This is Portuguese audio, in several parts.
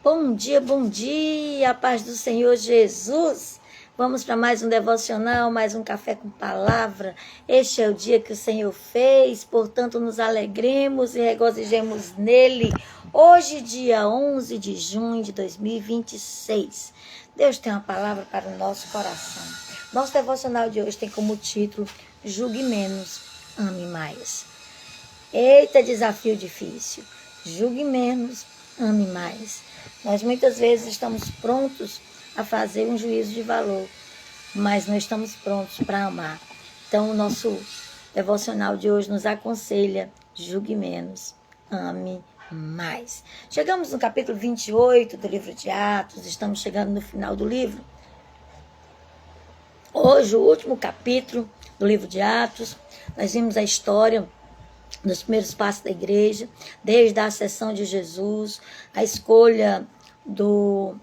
Bom dia, a paz do Senhor Jesus. Vamos para mais um devocional, mais um café com palavra. Este é o dia que o Senhor fez, portanto nos alegremos e regozijemos nele. Hoje, dia 11 de junho de 2026. Deus tem uma palavra para o nosso coração. Nosso devocional de hoje tem como título: Julgue menos, ame mais. Eita, desafio difícil. Julgue menos, ame mais. Nós muitas vezes estamos prontos a fazer um juízo de valor, mas não estamos prontos para amar. Então, o nosso devocional de hoje nos aconselha: julgue menos, ame mais. Chegamos no capítulo 28 do livro de Atos, estamos chegando no final do livro. Hoje, o último capítulo do livro de Atos, nós vimos a história dos primeiros passos da igreja, desde a ascensão de Jesus, a escolha do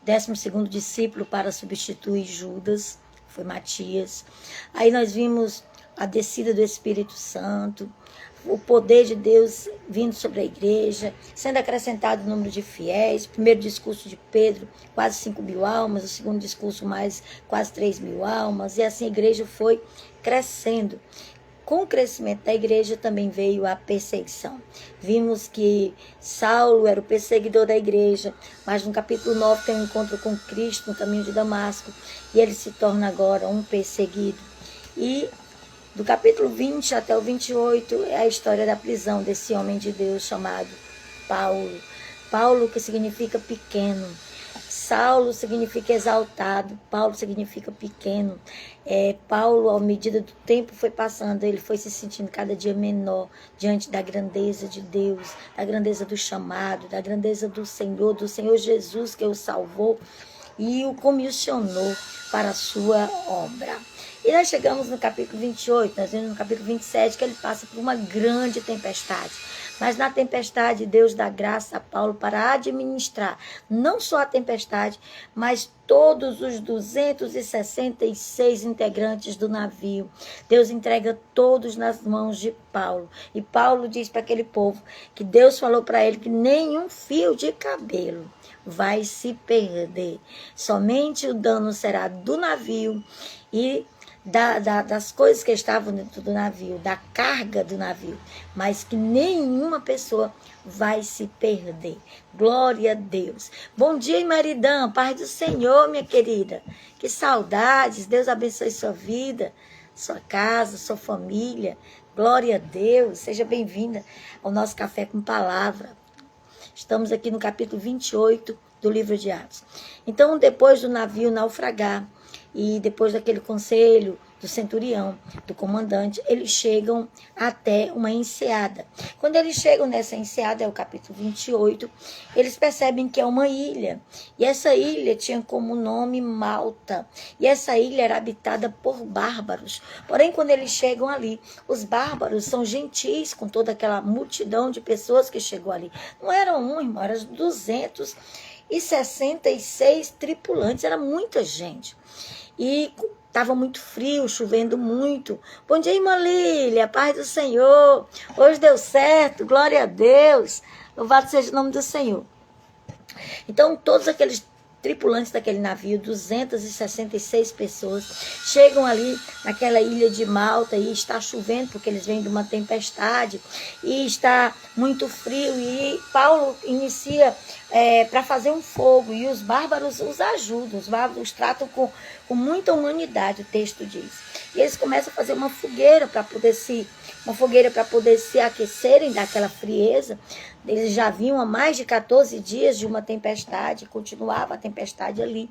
12º discípulo para substituir Judas, foi Matias. Aí nós vimos a descida do Espírito Santo, o poder de Deus vindo sobre a igreja, sendo acrescentado o número de fiéis. O primeiro discurso de Pedro, quase 5.000 almas, o segundo discurso mais quase 3.000 almas, e assim a igreja foi crescendo. Com o crescimento da igreja também veio a perseguição. Vimos que Saulo era o perseguidor da igreja, mas no capítulo 9 tem um encontro com Cristo no caminho de Damasco, e ele se torna agora um perseguido. E do capítulo 20 até o 28 é a história da prisão desse homem de Deus chamado Paulo. Paulo, que significa pequeno. Saulo significa exaltado, Paulo significa pequeno. Paulo, à medida do tempo foi passando, ele foi se sentindo cada dia menor diante da grandeza de Deus, da grandeza do chamado, da grandeza do Senhor Jesus que o salvou e o comissionou para a sua obra. E nós chegamos no capítulo 28, nós vemos no capítulo 27 que ele passa por uma grande tempestade. Mas na tempestade, Deus dá graça a Paulo para administrar não só a tempestade, mas todos os 266 integrantes do navio. Deus entrega todos nas mãos de Paulo. E Paulo diz para aquele povo que Deus falou para ele que nenhum fio de cabelo vai se perder. Somente o dano será do navio e das coisas que estavam dentro do navio, da carga do navio, mas que nenhuma pessoa vai se perder. Glória a Deus. Bom dia, Maridã, paz do Senhor, minha querida. Que saudades, Deus abençoe sua vida, sua casa, sua família. Glória a Deus, seja bem-vinda ao nosso Café com Palavra. Estamos aqui no capítulo 28 do livro de Atos. Então, depois do navio naufragar, e depois daquele conselho do centurião, do comandante, eles chegam até uma enseada. Quando eles chegam nessa enseada, é o capítulo 28, eles percebem que é uma ilha. E essa ilha tinha como nome Malta. E essa ilha era habitada por bárbaros. Porém, quando eles chegam ali, os bárbaros são gentis com toda aquela multidão de pessoas que chegou ali. Não eram um, irmão, eram 266 tripulantes, era muita gente. E estava muito frio, chovendo muito. Bom dia, irmã Lília, paz do Senhor. Hoje deu certo, glória a Deus. Louvado seja o nome do Senhor. Então, todos aqueles tripulantes daquele navio, 266 pessoas, chegam ali naquela ilha de Malta e está chovendo, porque eles vêm de uma tempestade, e está muito frio, e Paulo inicia para fazer um fogo, e os bárbaros os ajudam, os bárbaros os tratam com muita humanidade, o texto diz. E eles começam a fazer uma fogueira para poder se aquecerem daquela frieza. Eles já vinham há mais de 14 dias de uma tempestade, continuava a tempestade ali.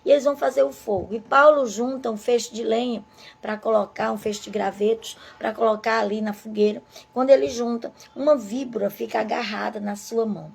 E eles vão fazer o fogo. E Paulo junta um feixe de lenha para colocar, um feixe de gravetos, para colocar ali na fogueira. Quando ele junta, uma víbora fica agarrada na sua mão.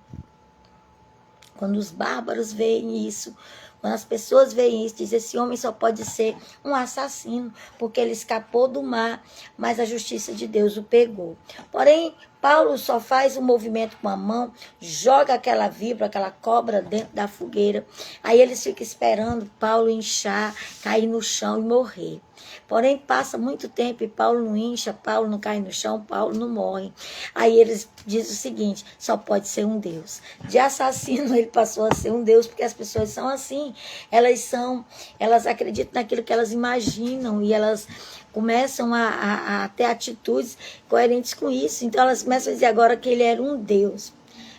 Quando os bárbaros veem isso, quando as pessoas veem isso, dizem: esse homem só pode ser um assassino, porque ele escapou do mar, mas a justiça de Deus o pegou. Porém, Paulo só faz um movimento com a mão, joga aquela víbora, aquela cobra dentro da fogueira. Aí eles ficam esperando Paulo inchar, cair no chão e morrer. Porém, passa muito tempo e Paulo não incha, Paulo não cai no chão, Paulo não morre. Aí eles dizem o seguinte: só pode ser um Deus. De assassino ele passou a ser um Deus, porque as pessoas são assim. Elas acreditam naquilo que elas imaginam e elas começam a ter atitudes coerentes com isso. Então elas começam a dizer agora que ele era um Deus.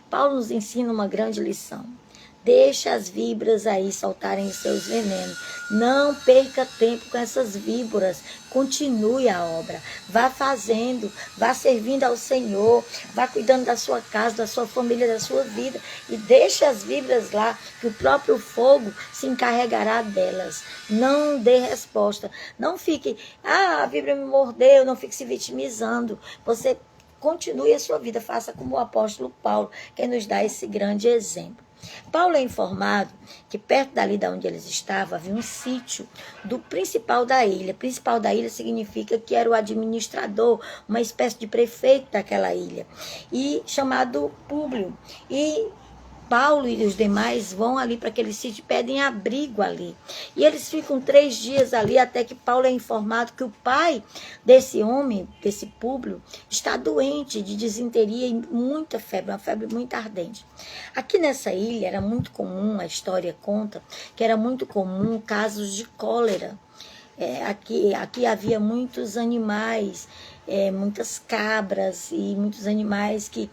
Paulo nos ensina uma grande lição. Deixa as víboras aí soltarem os seus venenos. Não perca tempo com essas víboras. Continue a obra. Vá fazendo, vá servindo ao Senhor, vá cuidando da sua casa, da sua família, da sua vida. E deixe as víboras lá, que o próprio fogo se encarregará delas. Não dê resposta. Não fique, a víbora me mordeu, não fique se vitimizando. Você continue a sua vida, faça como o apóstolo Paulo, que nos dá esse grande exemplo. Paulo é informado que perto dali de onde eles estavam havia um sítio do principal da ilha. Principal da ilha significa que era o administrador, uma espécie de prefeito daquela ilha, e chamado Públio. E Paulo e os demais vão ali para aquele sítio, pedem abrigo ali. E eles ficam 3 dias ali, até que Paulo é informado que o pai desse homem, desse Públio, está doente de disenteria e muita febre, uma febre muito ardente. Aqui nessa ilha era muito comum, a história conta, que era muito comum casos de cólera. Aqui havia muitos animais, muitas cabras e muitos animais que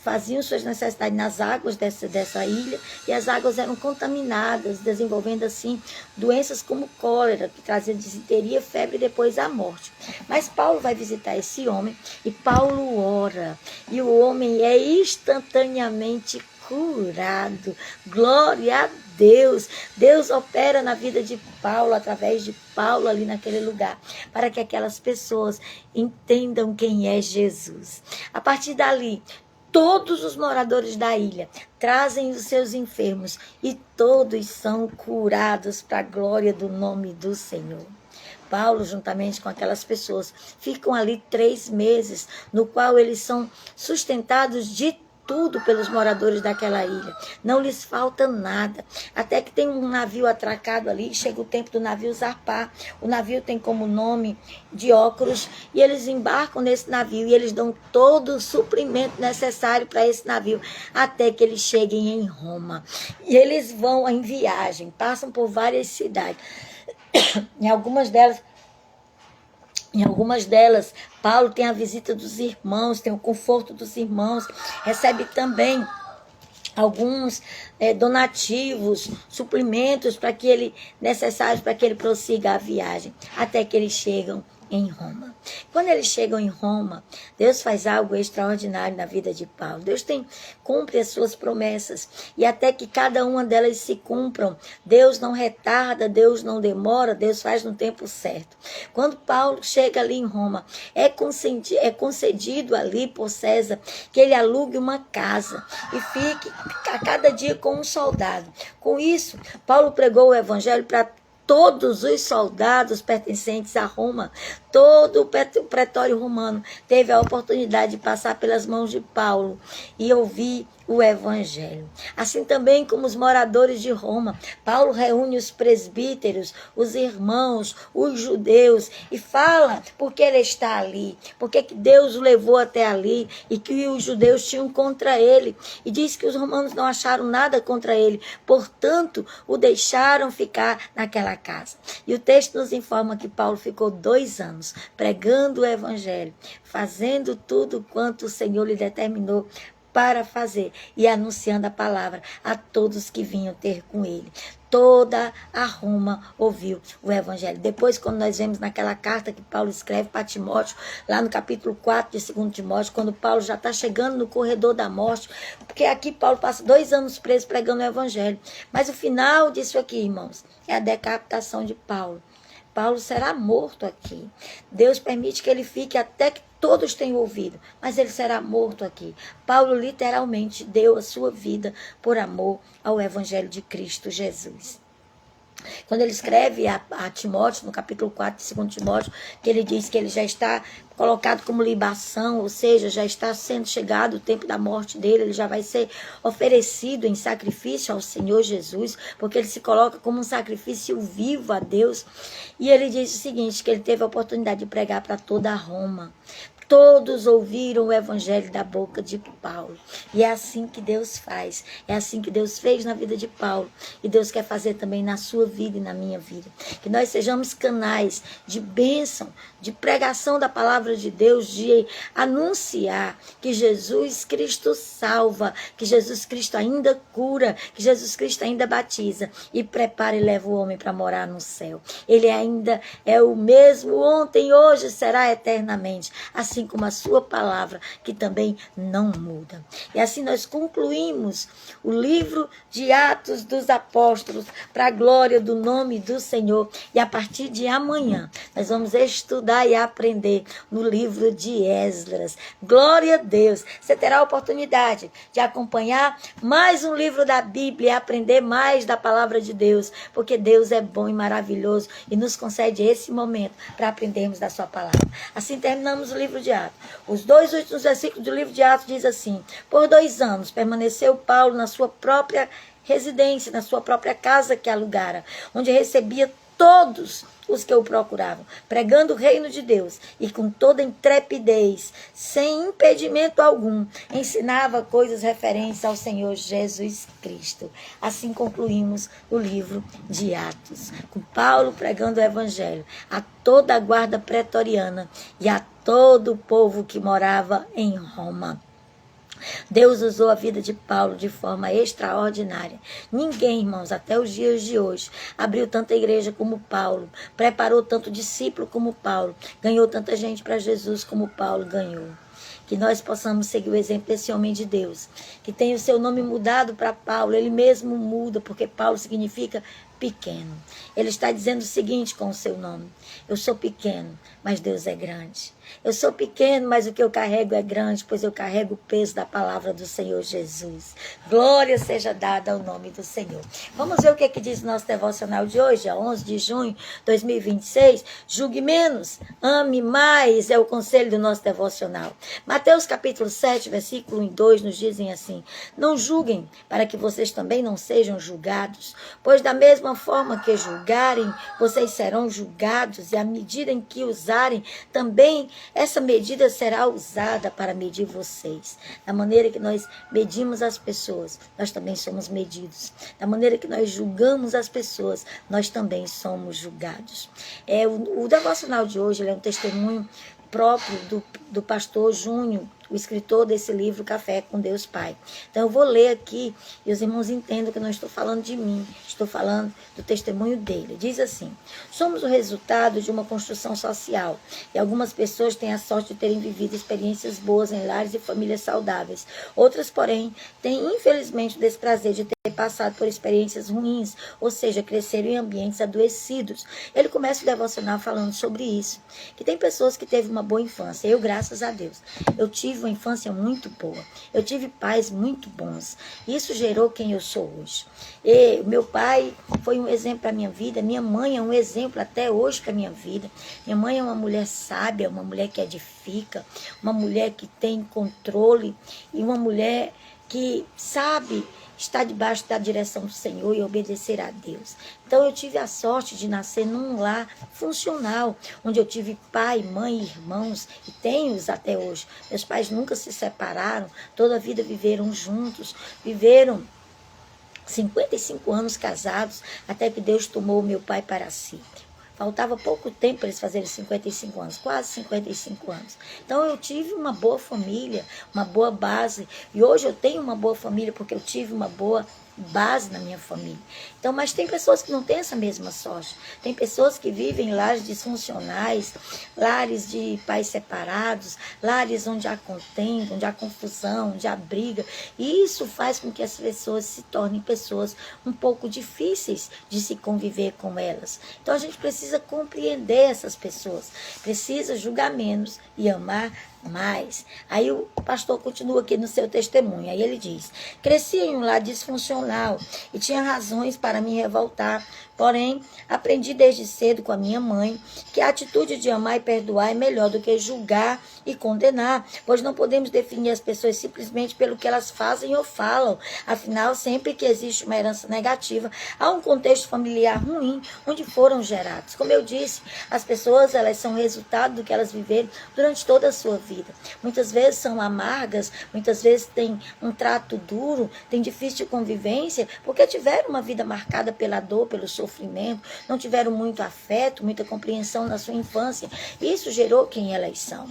faziam suas necessidades nas águas dessa ilha, e as águas eram contaminadas, desenvolvendo assim doenças como cólera, que trazia disenteria, febre e depois a morte. Mas Paulo vai visitar esse homem e Paulo ora, e o homem é instantaneamente curado. Glória a Deus. Deus opera na vida de Paulo, através de Paulo ali naquele lugar, para que aquelas pessoas entendam quem é Jesus. A partir dali, todos os moradores da ilha trazem os seus enfermos e todos são curados para a glória do nome do Senhor. Paulo, juntamente com aquelas pessoas, ficam ali 3 meses, no qual eles são sustentados de tudo pelos moradores daquela ilha. Não lhes falta nada. Até que tem um navio atracado ali, chega o tempo do navio zarpar. O navio tem como nome Diócoros, e eles embarcam nesse navio e eles dão todo o suprimento necessário para esse navio, até que eles cheguem em Roma. E eles vão em viagem, passam por várias cidades. Em algumas delas, Paulo tem a visita dos irmãos, tem o conforto dos irmãos, recebe também alguns donativos, suprimentos necessários para que ele prossiga a viagem, até que eles chegam em Roma. Quando eles chegam em Roma, Deus faz algo extraordinário na vida de Paulo. Deus cumpre as suas promessas, e até que cada uma delas se cumpram, Deus não retarda, Deus não demora, Deus faz no tempo certo. Quando Paulo chega ali em Roma, é concedido ali por César que ele alugue uma casa e fique a cada dia com um soldado. Com isso, Paulo pregou o evangelho para todos os soldados pertencentes a Roma. Todo o pretório romano teve a oportunidade de passar pelas mãos de Paulo e ouvir o evangelho. Assim também como os moradores de Roma, Paulo reúne os presbíteros, os irmãos, os judeus, e fala porque ele está ali, porque que Deus o levou até ali e que os judeus tinham contra ele, e diz que os romanos não acharam nada contra ele, portanto o deixaram ficar naquela casa. E o texto nos informa que Paulo ficou 2 anos pregando o evangelho, fazendo tudo quanto o Senhor lhe determinou para fazer, e anunciando a palavra a todos que vinham ter com ele. Toda a Roma ouviu o evangelho. Depois, quando nós vemos naquela carta que Paulo escreve para Timóteo, lá no capítulo 4 de 2 Timóteo, quando Paulo já está chegando no corredor da morte, porque aqui Paulo passa 2 anos preso pregando o evangelho. Mas o final disso aqui, irmãos, é a decapitação de Paulo. Paulo será morto aqui. Deus permite que ele fique até que todos tenham ouvido, mas ele será morto aqui. Paulo literalmente deu a sua vida por amor ao evangelho de Cristo Jesus. Quando ele escreve a Timóteo, no capítulo 4 de 2 Timóteo, que ele diz que ele já está colocado como libação, ou seja, já está sendo chegado o tempo da morte dele, ele já vai ser oferecido em sacrifício ao Senhor Jesus, porque ele se coloca como um sacrifício vivo a Deus. E ele diz o seguinte, que ele teve a oportunidade de pregar para toda a Roma. Todos ouviram o evangelho da boca de Paulo. E é assim que Deus faz. É assim que Deus fez na vida de Paulo. E Deus quer fazer também na sua vida e na minha vida. Que nós sejamos canais de bênção, de pregação da palavra de Deus, de anunciar que Jesus Cristo salva, que Jesus Cristo ainda cura, que Jesus Cristo ainda batiza e prepara e leva o homem para morar no céu. Ele ainda é o mesmo ontem, hoje, será eternamente. Assim como a sua palavra, que também não muda. E assim nós concluímos o livro de Atos dos Apóstolos para a glória do nome do Senhor. E a partir de amanhã nós vamos estudar e aprender no livro de Esdras. Glória a Deus! Você terá a oportunidade de acompanhar mais um livro da Bíblia e aprender mais da palavra de Deus, porque Deus é bom e maravilhoso e nos concede esse momento para aprendermos da sua palavra. Assim terminamos o livro de Atos. Os 2 últimos versículos do livro de Atos diz assim: por 2 anos permaneceu Paulo na sua própria residência, na sua própria casa que alugara, onde recebia todos os que o procuravam, pregando o reino de Deus e com toda intrepidez, sem impedimento algum, ensinava coisas referentes ao Senhor Jesus Cristo. Assim concluímos o livro de Atos, com Paulo pregando o evangelho a toda a guarda pretoriana e a todo o povo que morava em Roma. Deus usou a vida de Paulo de forma extraordinária. Ninguém, irmãos, até os dias de hoje, abriu tanta igreja como Paulo, preparou tanto discípulo como Paulo, ganhou tanta gente para Jesus como Paulo ganhou. Que nós possamos seguir o exemplo desse homem de Deus, que tem o seu nome mudado para Paulo, ele mesmo muda, porque Paulo significa pequeno. Ele está dizendo o seguinte com o seu nome: eu sou pequeno, mas Deus é grande. Eu sou pequeno, mas o que eu carrego é grande, pois eu carrego o peso da palavra do Senhor Jesus. Glória seja dada ao nome do Senhor. Vamos ver o que diz o nosso devocional de hoje, a 11 de junho de 2026. Julgue menos, ame mais, é o conselho do nosso devocional. Mateus capítulo 7, versículo 1 e 2 nos dizem assim: não julguem, para que vocês também não sejam julgados, pois da mesma forma que julgarem, vocês serão julgados, e à medida em que usarem, também essa medida será usada para medir vocês. Da maneira que nós medimos as pessoas, nós também somos medidos. Da maneira que nós julgamos as pessoas, nós também somos julgados. O devocional de hoje ele é um testemunho próprio do pastor Júnior, o escritor desse livro Café com Deus Pai. Então eu vou ler aqui e os irmãos entendam que eu não estou falando de mim, estou falando do testemunho dele. Diz assim: somos o resultado de uma construção social e algumas pessoas têm a sorte de terem vivido experiências boas em lares e famílias saudáveis. Outras, porém, têm infelizmente o desprazer de ter passado por experiências ruins, ou seja, cresceram em ambientes adoecidos. Ele começa o devocional falando sobre isso, que tem pessoas que teve uma boa infância. Eu, graças a Deus, eu tive uma infância muito boa. Eu tive pais muito bons. Isso gerou quem eu sou hoje. E meu pai foi um exemplo para a minha vida. Minha mãe é um exemplo até hoje para a minha vida. Minha mãe é uma mulher sábia, uma mulher que edifica, uma mulher que tem controle e uma mulher que sabe estar debaixo da direção do Senhor e obedecer a Deus. Então eu tive a sorte de nascer num lar funcional, onde eu tive pai, mãe, irmãos, e tenho-os até hoje. Meus pais nunca se separaram, toda a vida viveram juntos, viveram 55 anos casados, até que Deus tomou meu pai para si. Faltava pouco tempo para eles fazerem 55 anos, quase 55 anos. Então eu tive uma boa família, uma boa base. E hoje eu tenho uma boa família porque eu tive uma boa base na minha família. Então, mas tem pessoas que não têm essa mesma sorte. Tem pessoas que vivem em lares disfuncionais, lares de pais separados, lares onde há contenda, onde há confusão, onde há briga. E isso faz com que as pessoas se tornem pessoas um pouco difíceis de se conviver com elas. Então a gente precisa compreender essas pessoas, precisa julgar menos e amar Mas, aí o pastor continua aqui no seu testemunho. Aí ele diz: cresci em um lar disfuncional e tinha razões para me revoltar. Porém, aprendi desde cedo com a minha mãe que a atitude de amar e perdoar é melhor do que julgar e condenar, pois não podemos definir as pessoas simplesmente pelo que elas fazem ou falam. Afinal, sempre que existe uma herança negativa, há um contexto familiar ruim onde foram gerados. Como eu disse, as pessoas, elas são resultado do que elas viveram durante toda a sua vida. Muitas vezes são amargas, muitas vezes têm um trato duro, têm difícil convivência, porque tiveram uma vida marcada pela dor, pelo sofrimento, não tiveram muito afeto, muita compreensão na sua infância. Isso gerou quem elas são.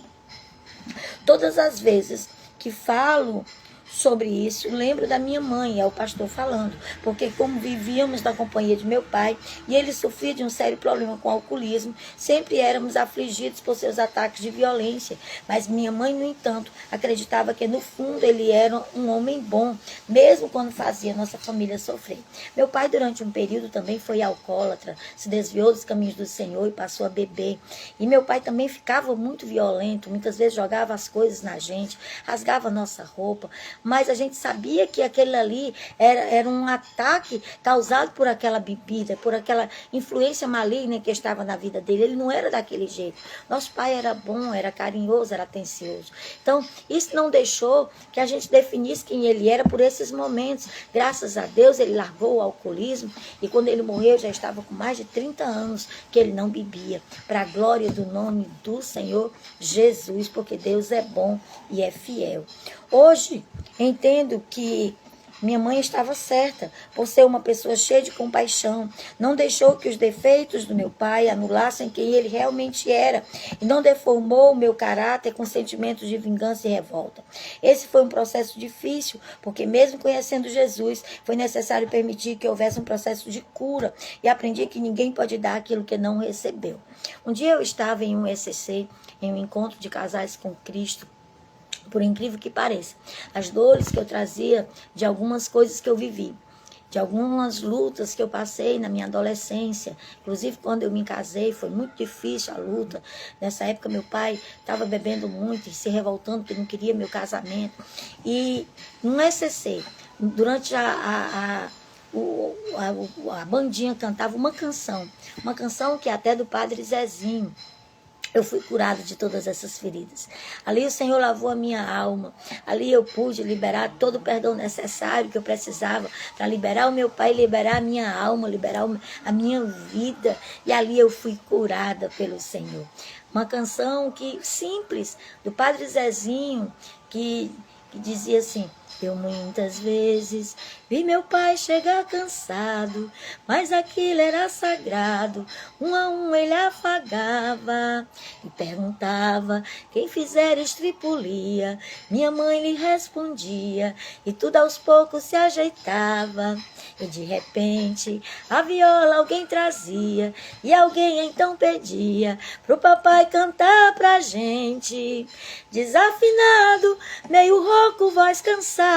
Todas as vezes que falo sobre isso, lembro da minha mãe, é o pastor falando, porque como vivíamos na companhia de meu pai e ele sofria de um sério problema com o alcoolismo, sempre éramos afligidos por seus ataques de violência, mas minha mãe, no entanto, acreditava que no fundo ele era um homem bom, mesmo quando fazia nossa família sofrer. Meu pai, durante um período, também foi alcoólatra, se desviou dos caminhos do Senhor e passou a beber, e meu pai também ficava muito violento, muitas vezes jogava as coisas na gente, rasgava nossa roupa, mas a gente sabia que aquele ali era um ataque causado por aquela bebida, por aquela influência maligna que estava na vida dele. Ele não era daquele jeito. Nosso pai era bom, era carinhoso, era atencioso. Então, isso não deixou que a gente definisse quem ele era por esses momentos. Graças a Deus, ele largou o alcoolismo e quando ele morreu, já estava com mais de 30 anos que ele não bebia. Para a glória do nome do Senhor Jesus, porque Deus é bom e é fiel. Hoje, entendo que minha mãe estava certa, por ser uma pessoa cheia de compaixão. Não deixou que os defeitos do meu pai anulassem quem ele realmente era. E não deformou o meu caráter com sentimentos de vingança e revolta. Esse foi um processo difícil, porque mesmo conhecendo Jesus, foi necessário permitir que houvesse um processo de cura. E aprendi que ninguém pode dar aquilo que não recebeu. Um dia eu estava em um ECC, em um encontro de casais com Cristo. Por incrível que pareça, as dores que eu trazia de algumas coisas que eu vivi, de algumas lutas que eu passei na minha adolescência, inclusive quando eu me casei, foi muito difícil a luta. Nessa época meu pai estava bebendo muito e se revoltando porque não queria meu casamento. E no ECC, durante a bandinha cantava uma canção que é até do Padre Zezinho. Eu fui curada de todas essas feridas. Ali o Senhor lavou a minha alma. Ali eu pude liberar todo o perdão necessário que eu precisava para liberar o meu pai, liberar a minha alma, liberar a minha vida. E ali eu fui curada pelo Senhor. Uma canção simples, do Padre Zezinho, que dizia assim: eu muitas vezes vi meu pai chegar cansado, mas aquilo era sagrado. Um a um ele afagava e perguntava: quem fizer estripulia? Minha mãe lhe respondia e tudo aos poucos se ajeitava. E de repente a viola alguém trazia e alguém então pedia pro papai cantar pra gente. Desafinado, meio rouco, voz cansada,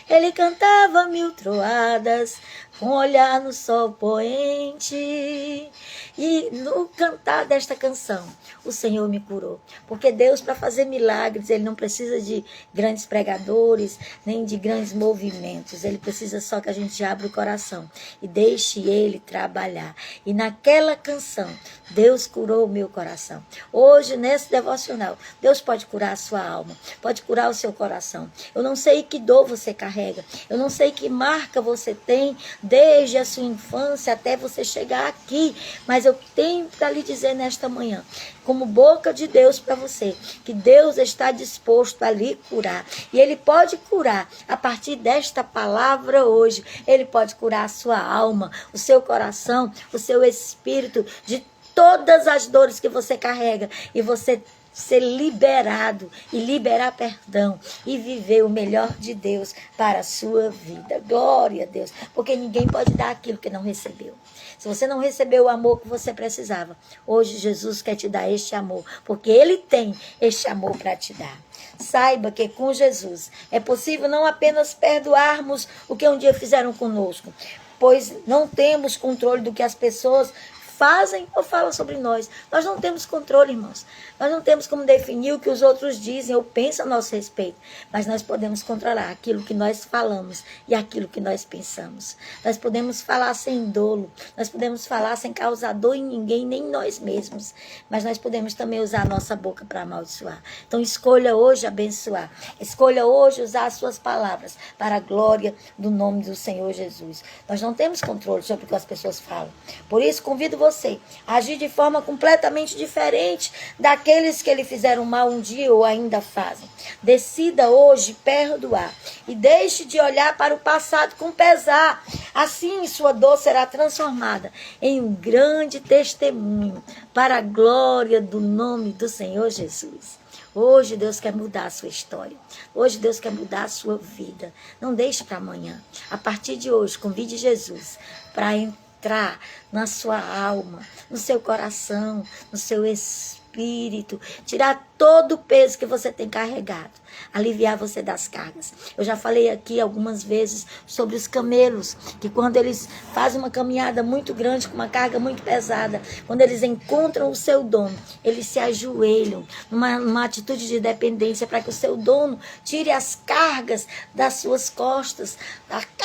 ele cantava mil troadas, com olhar no sol poente. E no cantar desta canção, o Senhor me curou. Porque Deus, para fazer milagres, Ele não precisa de grandes pregadores, nem de grandes movimentos. Ele precisa só que a gente abra o coração e deixe Ele trabalhar. E naquela canção, Deus curou o meu coração. Hoje, nesse devocional, Deus pode curar a sua alma, pode curar o seu coração. Eu não sei que dor você carrega, eu não sei que marca você tem desde a sua infância até você chegar aqui, mas eu tenho para lhe dizer nesta manhã, como boca de Deus para você, que Deus está disposto a lhe curar. E Ele pode curar a partir desta palavra hoje. Ele pode curar a sua alma, o seu coração, o seu espírito, de todas as dores que você carrega. E você ser liberado e liberar perdão e viver o melhor de Deus para a sua vida. Glória a Deus. Porque ninguém pode dar aquilo que não recebeu. Se você não recebeu o amor que você precisava, hoje Jesus quer te dar este amor, porque Ele tem este amor para te dar. Saiba que com Jesus é possível não apenas perdoarmos o que um dia fizeram conosco, pois não temos controle do que as pessoas fazem ou falam sobre nós. Nós não temos controle, irmãos. Nós não temos como definir o que os outros dizem ou pensam a nosso respeito. Mas nós podemos controlar aquilo que nós falamos e aquilo que nós pensamos. Nós podemos falar sem dolo. Nós podemos falar sem causar dor em ninguém, nem em nós mesmos. Mas nós podemos também usar a nossa boca para amaldiçoar. Então escolha hoje abençoar. Escolha hoje usar as suas palavras para a glória do nome do Senhor Jesus. Nós não temos controle sobre o que as pessoas falam. Por isso, convido você a agir de forma completamente diferente daqueles que lhe fizeram mal um dia ou ainda fazem. Decida hoje perdoar e deixe de olhar para o passado com pesar. Assim, sua dor será transformada em um grande testemunho para a glória do nome do Senhor Jesus. Hoje Deus quer mudar a sua história. Hoje Deus quer mudar a sua vida. Não deixe para amanhã. A partir de hoje, convide Jesus para entrar na sua alma, no seu coração, no seu espírito, tirar todo o peso que você tem carregado, aliviar você das cargas. Eu já falei aqui algumas vezes sobre os camelos, que quando eles fazem uma caminhada muito grande, com uma carga muito pesada, quando eles encontram o seu dono, eles se ajoelham numa atitude de dependência para que o seu dono tire as cargas das suas costas,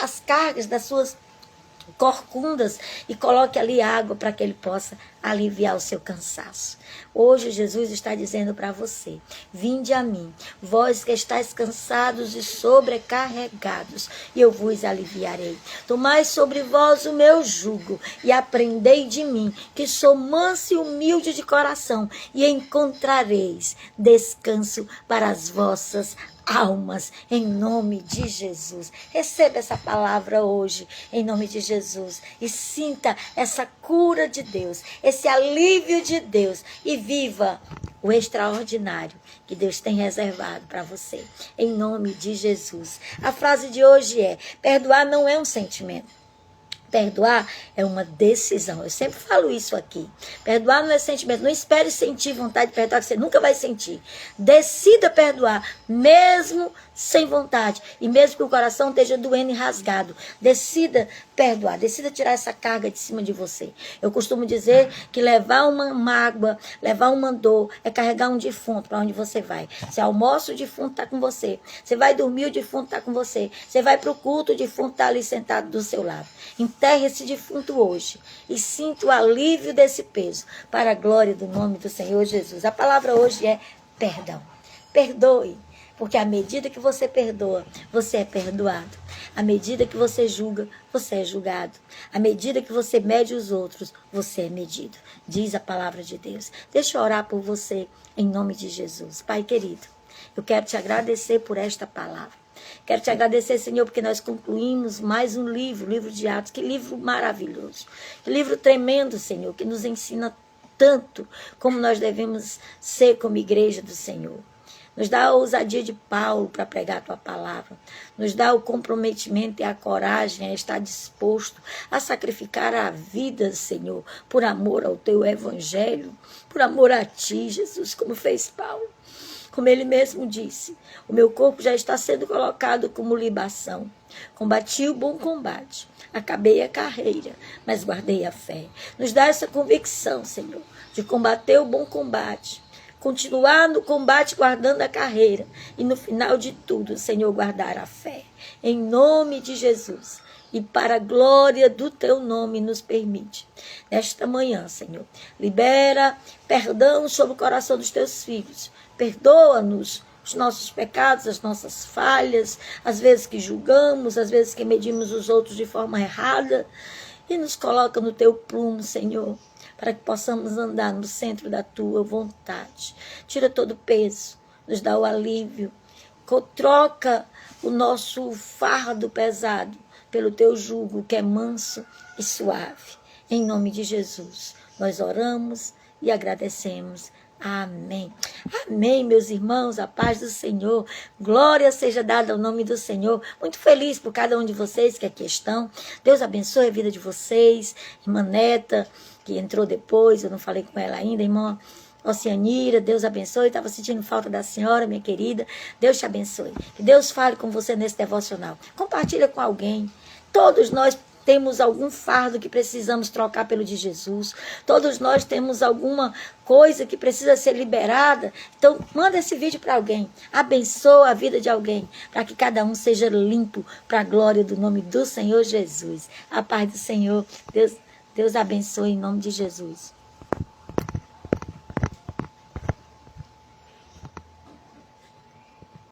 as cargas das suas corcundas e coloque ali água para que ele possa aliviar o seu cansaço. Hoje Jesus está dizendo para você: vinde a mim, vós que estáis cansados e sobrecarregados, e eu vos aliviarei. Tomai sobre vós o meu jugo e aprendei de mim, que sou manso e humilde de coração, e encontrareis descanso para as vossas almas, em nome de Jesus. Receba essa palavra hoje, em nome de Jesus, e sinta essa cura de Deus, esse alívio de Deus, e viva o extraordinário que Deus tem reservado para você, em nome de Jesus. A frase de hoje é: perdoar não é um sentimento. Perdoar é uma decisão. Eu sempre falo isso aqui. Perdoar não é sentimento. Não espere sentir vontade de perdoar, que você nunca vai sentir. Decida perdoar, mesmo sem vontade. E mesmo que o coração esteja doendo e rasgado. Decida perdoar. Decida tirar essa carga de cima de você. Eu costumo dizer que levar uma mágoa, levar uma dor, é carregar um defunto para onde você vai. Você almoça, o defunto está com você. Você vai dormir, o defunto está com você. Você vai para o culto, o defunto está ali sentado do seu lado. Enterre esse defunto hoje e sinta o alívio desse peso para a glória do nome do Senhor Jesus. A palavra hoje é perdão. Perdoe, porque à medida que você perdoa, você é perdoado. À medida que você julga, você é julgado. À medida que você mede os outros, você é medido. Diz a palavra de Deus. Deixa eu orar por você em nome de Jesus. Pai querido, eu quero te agradecer por esta palavra. Quero te agradecer, Senhor, porque nós concluímos mais um livro, o livro de Atos. Que livro maravilhoso, que livro tremendo, Senhor, que nos ensina tanto como nós devemos ser como igreja do Senhor. Nos dá a ousadia de Paulo para pregar a tua palavra. Nos dá o comprometimento e a coragem a estar disposto a sacrificar a vida, Senhor, por amor ao teu evangelho, por amor a ti, Jesus, como fez Paulo. Como ele mesmo disse: o meu corpo já está sendo colocado como libação. Combati o bom combate, acabei a carreira, mas guardei a fé. Nos dá essa convicção, Senhor, de combater o bom combate, continuar no combate guardando a carreira e no final de tudo, Senhor, guardar a fé. Em nome de Jesus. E para a glória do teu nome nos permite. Nesta manhã, Senhor, libera perdão sobre o coração dos teus filhos. Perdoa-nos os nossos pecados, as nossas falhas, às vezes que julgamos, às vezes que medimos os outros de forma errada. E nos coloca no teu prumo, Senhor, para que possamos andar no centro da tua vontade. Tira todo o peso, nos dá o alívio. Troca o nosso fardo pesado pelo teu jugo, que é manso e suave. Em nome de Jesus, nós oramos e agradecemos. Amém. Amém, meus irmãos, a paz do Senhor. Glória seja dada ao nome do Senhor. Muito feliz por cada um de vocês que aqui estão. Deus abençoe a vida de vocês. Irmã Neta, que entrou depois, eu não falei com ela ainda. Irmã Oceanira, Deus abençoe. Estava sentindo falta da senhora, minha querida. Deus te abençoe. Que Deus fale com você nesse devocional. Compartilha com alguém. Todos nós temos algum fardo que precisamos trocar pelo de Jesus. Todos nós temos alguma coisa que precisa ser liberada. Então, manda esse vídeo para alguém. Abençoa a vida de alguém, para que cada um seja limpo para a glória do nome do Senhor Jesus. A paz do Senhor. Deus abençoe em nome de Jesus.